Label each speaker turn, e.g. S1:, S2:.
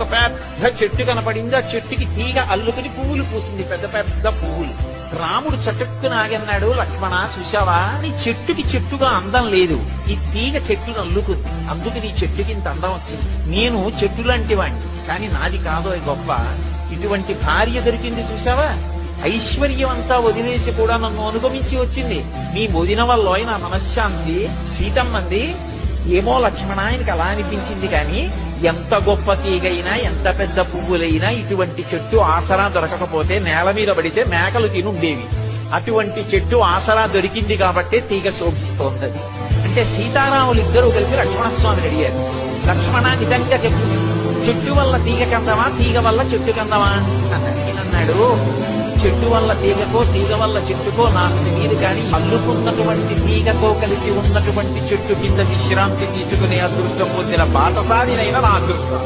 S1: ఒక పెద్ద చెట్టు కనపడింది. ఆ చెట్టుకి తీగ అల్లుకుని పువ్వులు పూసింది, పెద్ద పెద్ద పువ్వులు. రాముడు చటుక్కున ఆగన్నాడు, లక్ష్మణ చూశావా, నీ చెట్టుకి చెట్టుగా అందం లేదు, ఈ తీగ చెట్టును అల్లుకుంది, అందుకు నీ చెట్టుకి ఇంత అందం వచ్చింది. నేను చెట్టు లాంటి వాణ్ణి, కానీ నాది కాదో గొప్ప. ఇటువంటి భార్య దొరికింది చూశావా, ఐశ్వర్యం అంతా వదిలేసి కూడా నన్ను అనుగమించి వచ్చింది. మీ వదిన వల్ల నా మనశ్శాంతి. సీతమ్మంది, ఏమో లక్ష్మణ ఆయనకి అలా అనిపించింది, కానీ ఎంత గొప్ప తీగైనా ఎంత పెద్ద పువ్వులైనా ఇటువంటి చెట్టు ఆసరా దొరకకపోతే నేల మీద పడితే మేకలు తినుండేవి. అటువంటి చెట్టు ఆసరా దొరికింది కాబట్టే తీగ శోభిస్తోంది. అంటే సీతారాములు ఇద్దరూ కలిసి లక్ష్మణస్వామిని అడిగారు, లక్ష్మణ నిజంగా చెప్పు, చెట్టు వల్ల తీగ కందమా, తీగ వల్ల చెట్టు కందమా అన్నాడు. చెట్టు వల్ల తీగకో తీగ వల్ల చెట్టుకో నాకు తెలియదు, కానీ అల్లుకున్నటువంటి తీగతో కలిసి ఉన్నటువంటి చెట్టు కింద విశ్రాంతి తీసుకునే అదృష్టం పొందిన బాటసారినైనా నా అదృష్టం.